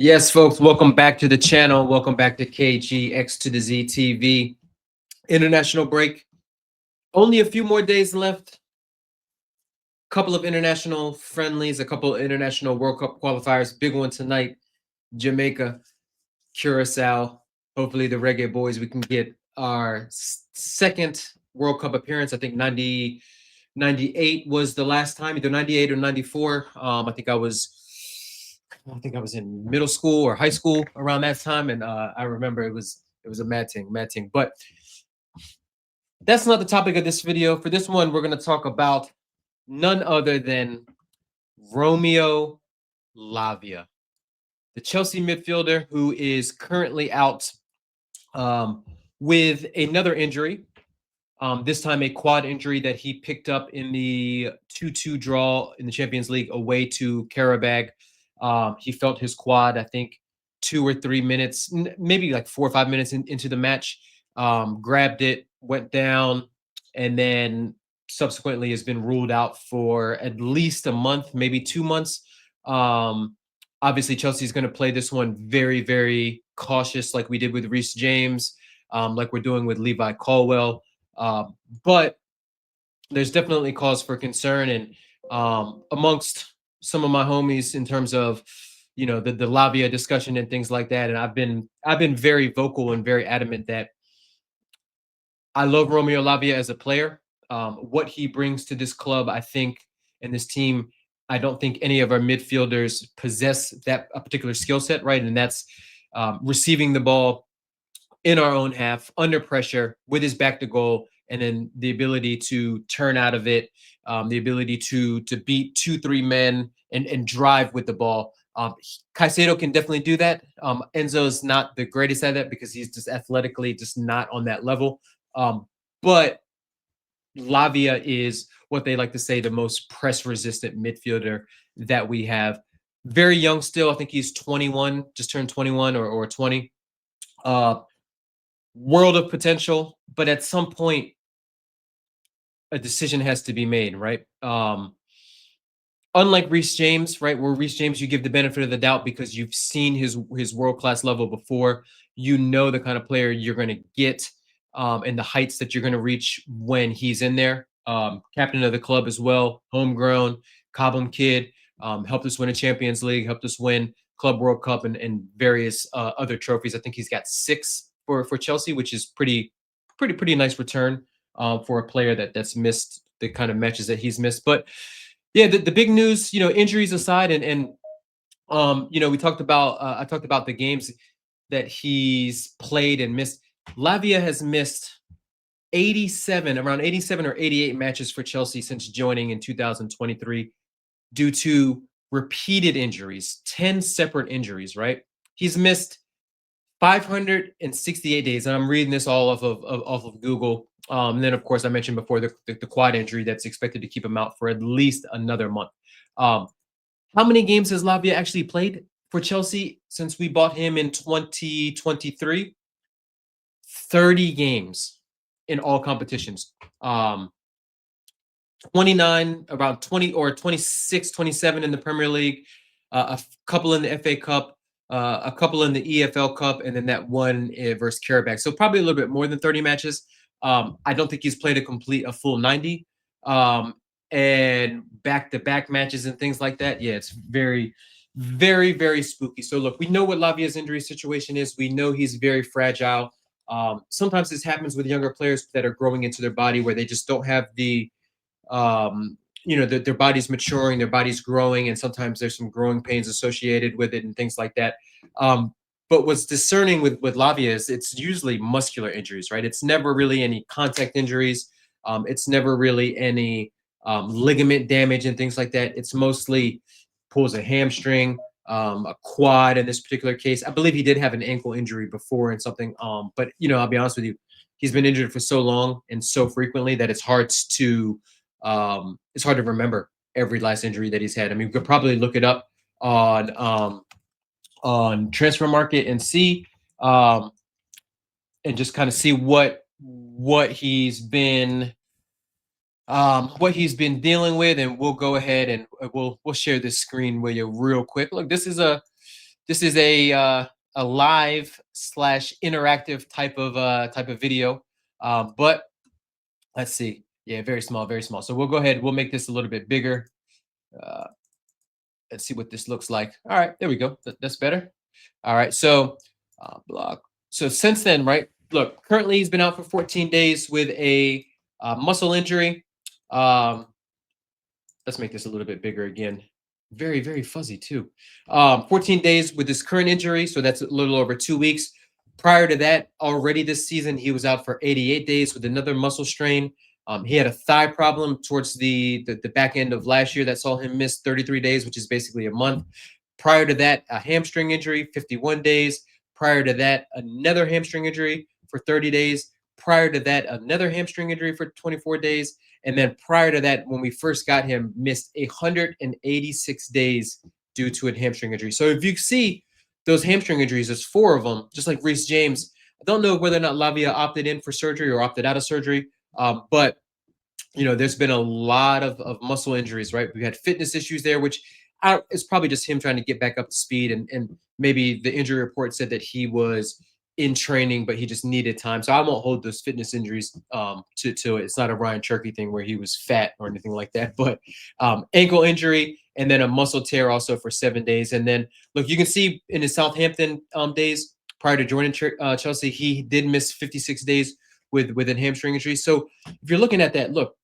Yes, folks, welcome back to the channel. Welcome back to KGX to the Z TV. International break. Only a few more days left. Couple of international friendlies, a couple of international World Cup qualifiers. Big one tonight, Jamaica, Curacao. Hopefully the Reggae Boys, we can get our second World Cup appearance. I think 98 was the last time, either 98 or 94. I think I was in middle school or high school around that time, and I remember it was a mad thing. But that's not the topic of this video. For this one, we're gonna talk about none other than Romeo Lavia, the Chelsea midfielder who is currently out um, with another injury. This time, a quad injury that he picked up in the 2-2 draw in the Champions League away to Karabag. He felt his quad, I think, 2 or 3 minutes, maybe like 4 or 5 minutes into the match. Grabbed it, went down, and then subsequently has been ruled out for at least a month, maybe 2 months. Um, Obviously, Chelsea's going to play this one very, very cautious, like we did with Reece James, like we're doing with Levi Colwell. But there's definitely cause for concern, and amongst some of my homies in terms of the Lavia discussion and things like that. And I've been very vocal and very adamant that I love Romeo Lavia as a player. What he brings to this club, I think, and this team, I don't think any of our midfielders possess that a particular skill set, right? And that's receiving the ball in our own half, under pressure, with his back to goal, and then the ability to turn out of it, the ability to beat 2, 3 men and drive with the ball. Caicedo can definitely do that. Enzo's not the greatest at that because he's just athletically just not on that level. But Lavia is what they like to say the most press resistant midfielder that we have. Very young still. I think he's 21, just turned 21 or 20. World of potential, but at some point a decision has to be made, right? Unlike Reece James, right, where Reece James you give the benefit of the doubt because you've seen his world class level before. You know the kind of player you're going to get, and the heights that you're going to reach when he's in there. Captain of the club as well, homegrown, Cobham kid, helped us win a Champions League, helped us win Club World Cup and various other trophies. I think he's got 6 for Chelsea, which is pretty nice return for a player that's missed the kind of matches that he's missed. But yeah, the big news, injuries aside, and we talked about I talked about the games that he's played and missed. Lavia has missed around 87 or 88 matches for Chelsea since joining in 2023 due to repeated injuries, 10 separate injuries, right? He's missed 568 days, and I'm reading this all off of Google. And then, of course, I mentioned before the quad injury that's expected to keep him out for at least another month. How many games has Lavia actually played for Chelsea since we bought him in 2023? 30 games in all competitions. 29, around 20 or 26, 27 in the Premier League, a couple in the FA Cup, a couple in the EFL Cup, and then that one versus Karabakh. So probably a little bit more than 30 matches. I don't think he's played a full 90. And back-to-back matches and things like that. Yeah, it's very, very, very spooky. So look, we know what Lavia's injury situation is. We know he's very fragile. Sometimes this happens with younger players that are growing into their body where they just don't have their body's maturing, their body's growing, and sometimes there's some growing pains associated with it and things like that. But what's discerning with Lavia is it's usually muscular injuries, right? It's never really any contact injuries. It's never really any ligament damage and things like that. It's mostly pulls a hamstring, a quad in this particular case. I believe he did have an ankle injury before and something. But I'll be honest with you, he's been injured for so long and so frequently that it's hard to remember every last injury that he's had. I mean, we could probably look it up on Transfer Market and see and just kind of see what he's been dealing with, and we'll go ahead and we'll share this screen with you real quick. Look, this is this is a live slash interactive type of video. But let's see. Yeah, very small, very small. So we'll go ahead. We'll make this a little bit bigger. Uh, let's see what this looks like. All right, there we go. That's better. All right, so block. So since then, right? Look, currently he's been out for 14 days with a muscle injury. Um, let's make this a little bit bigger again. Very, very fuzzy too. 14 days with his current injury, so that's a little over 2 weeks. Prior to that, already this season, he was out for 88 days with another muscle strain. He had a thigh problem towards the back end of last year that saw him miss 33 days, which is basically a month. Prior to that, a hamstring injury, 51 days. Prior to that, another hamstring injury for 30 days. Prior to that, another hamstring injury for 24 days. And then prior to that, when we first got him, missed 186 days due to a hamstring injury. So if you see those hamstring injuries, there's four of them, just like Reece James. I don't know whether or not Lavia opted in for surgery or opted out of surgery, but there's been a lot of muscle injuries, right? We had fitness issues there, which it's probably just him trying to get back up to speed. And maybe the injury report said that he was in training, but he just needed time. So I won't hold those fitness injuries to it. It's not a Ryan Cherky thing where he was fat or anything like that, but ankle injury and then a muscle tear also for 7 days. And then look, you can see in his Southampton days prior to joining Chelsea, he did miss 56 days with a hamstring injury. So if you're looking at that, look,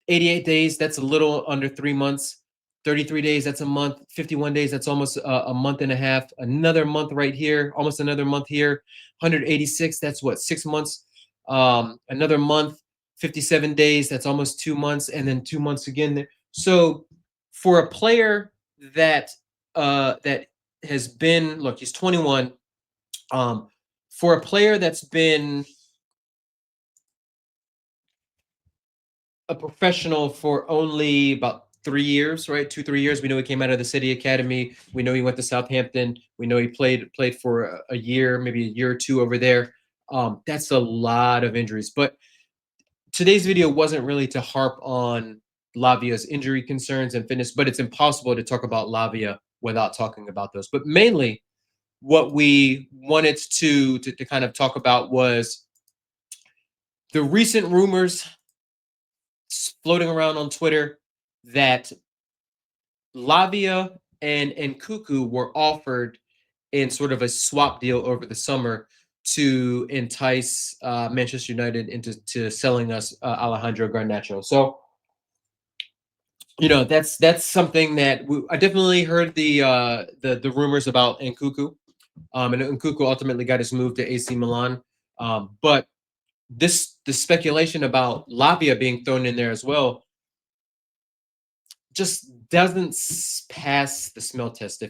88 days, that's a little under 3 months. 33 days, that's a month. 51 days, that's almost a month and a half. Another month right here, almost another month here. 186, that's what, 6 months. Another month, 57 days, that's almost 2 months, and then 2 months again there. So for a player that has been, look, he's 21. For a player that's been a professional for only about 3 years, right? 2, 3 years. We know he came out of the City Academy. We know he went to Southampton. We know he played for a year, maybe a year or two over there. That's a lot of injuries. But today's video wasn't really to harp on Lavia's injury concerns and fitness, but it's impossible to talk about Lavia without talking about those. But mainly, what we wanted to kind of talk about was the recent rumors floating around on Twitter that Lavia and Cuckoo were offered in sort of a swap deal over the summer to entice Manchester United into selling us Alejandro Garnacho. So that's something that I definitely heard the rumors about Nkuku, and Nkuku ultimately got his move to AC Milan, but the speculation about Lavia being thrown in there as well just doesn't pass the smell test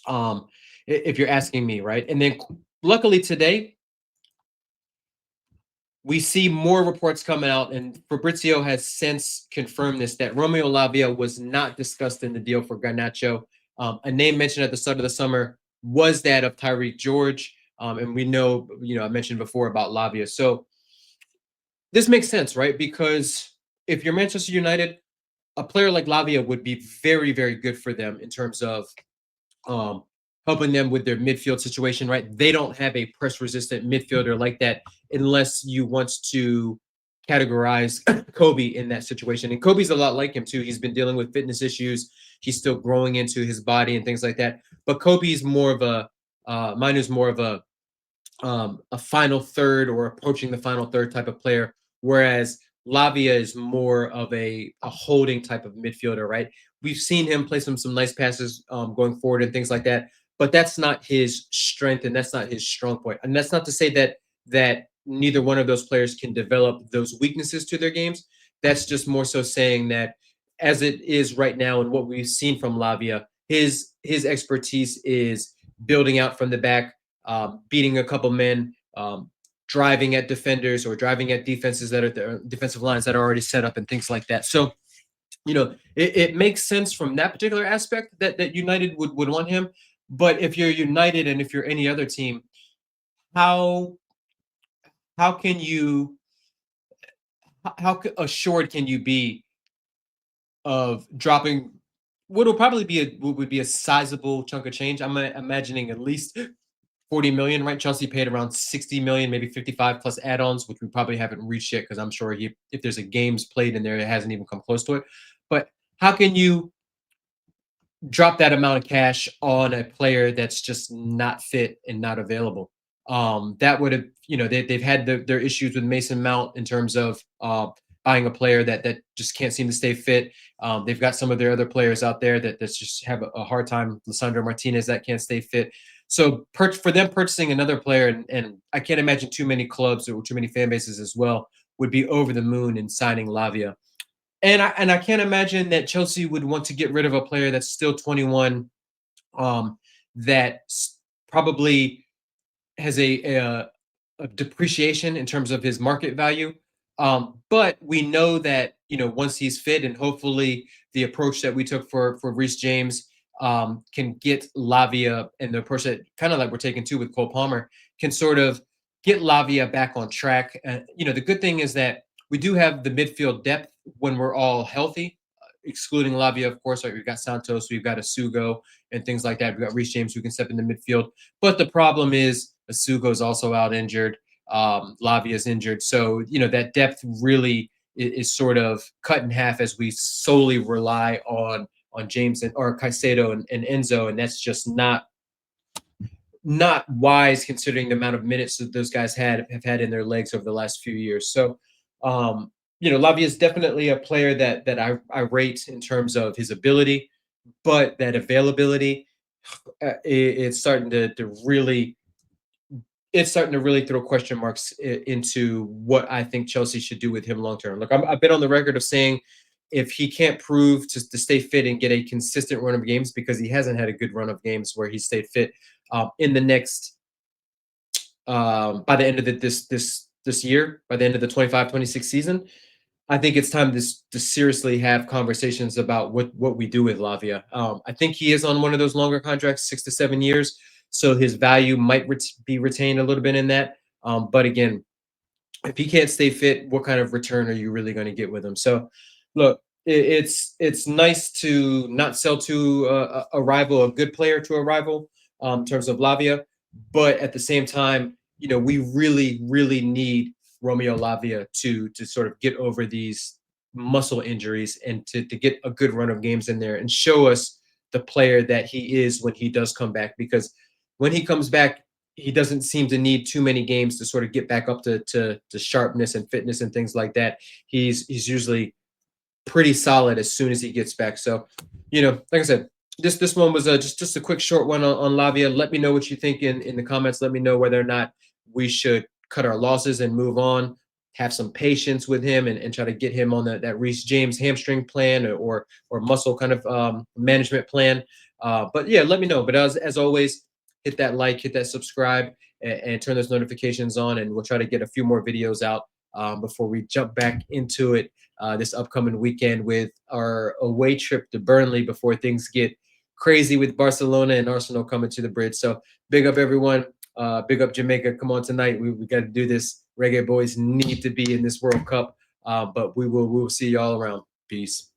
um if you're asking me, right? And then luckily today we see more reports coming out, and Fabrizio has since confirmed this, that Romeo Lavia was not discussed in the deal for Garnacho. A name mentioned at the start of the summer was that of Tyreek George, and we know, I mentioned before about Lavia. So this makes sense, right? Because if you're Manchester United, a player like Lavia would be very, very good for them in terms of um, helping them with their midfield situation, right? They don't have a press resistant midfielder like that unless you want to categorize Kobe in that situation. And Kobe's a lot like him too. He's been dealing with fitness issues. He's still growing into his body and things like that. But Kobe's more of mine is more of a final third or approaching the final third type of player, whereas Lavia is more of a holding type of midfielder, right? We've seen him play some nice passes going forward and things like that, but that's not his strength and that's not his strong point. And that's not to say that neither one of those players can develop those weaknesses to their games. That's just more so saying that as it is right now and what we've seen from Lavia, his expertise is building out from the back, beating a couple men, driving at defenders or driving at defenses that are defensive lines that are already set up and things like that. So, it makes sense from that particular aspect that United would want him. But if you're United and if you're any other team, how how can you how assured can you be of dropping what'll probably be what would be a sizable chunk of change. I'm imagining at least 40 million, right? Chelsea paid around 60 million, maybe 55 plus add-ons, which we probably haven't reached yet because I'm sure if there's a games played in there, it hasn't even come close to it. But how can you drop that amount of cash on a player that's just not fit and not available? That would have, they've had their issues with Mason Mount in terms of buying a player that just can't seem to stay fit. They've got some of their other players out there that's just have a hard time. Lisandro Martinez that can't stay fit. So for them purchasing another player, and I can't imagine too many clubs or too many fan bases as well would be over the moon in signing Lavia. And I can't imagine that Chelsea would want to get rid of a player that's still 21, um, that probably has a depreciation in terms of his market value. But we know that once he's fit, and hopefully the approach that we took for Reece James can get Lavia, and the approach that kind of like we're taking too with Cole Palmer can sort of get Lavia back on track. The good thing is that we do have the midfield depth when we're all healthy, excluding Lavia, of course. Like we've got Santos, we've got Asugo, and things like that. We've got Reece James who can step in the midfield. But the problem is Asugo is also out injured. Lavia is injured. So, that depth really is sort of cut in half as we solely rely on James or Caicedo and Enzo. And that's just not wise considering the amount of minutes that those guys have had in their legs over the last few years. So, Lavia is definitely a player that I rate in terms of his ability, but that availability, it's starting to really throw question marks into what I think Chelsea should do with him long term. Look, I've been on the record of saying if he can't prove to stay fit and get a consistent run of games, because he hasn't had a good run of games where he stayed fit in the next by the end of this year, by the end of the 25-26 season, I think it's time to seriously have conversations about what we do with Lavia. I think he is on one of those longer contracts, 6 to 7 years, so his value might be retained a little bit in that. But again, if he can't stay fit, what kind of return are you really going to get with him? So, look, it's nice to not sell to a rival, a good player to a rival, in terms of Lavia, but at the same time, we really, really need Romeo Lavia to sort of get over these muscle injuries and to get a good run of games in there and show us the player that he is when he does come back. Because when he comes back, he doesn't seem to need too many games to sort of get back up to sharpness and fitness and things like that. He's usually pretty solid as soon as he gets back. So, like I said, this one was just a quick short one on Lavia. Let me know what you think in the comments. Let me know whether or not we should cut our losses and move on. Have some patience with him and try to get him on that Reece James hamstring plan or muscle kind of management plan. But yeah, let me know. But as always, hit that like, hit that subscribe, and turn those notifications on, and we'll try to get a few more videos out before we jump back into it this upcoming weekend with our away trip to Burnley before things get crazy with Barcelona and Arsenal coming to the bridge. So big up everyone. Big up Jamaica. Come on tonight. We got to do this. Reggae boys need to be in this World Cup. But we will see y'all around. Peace.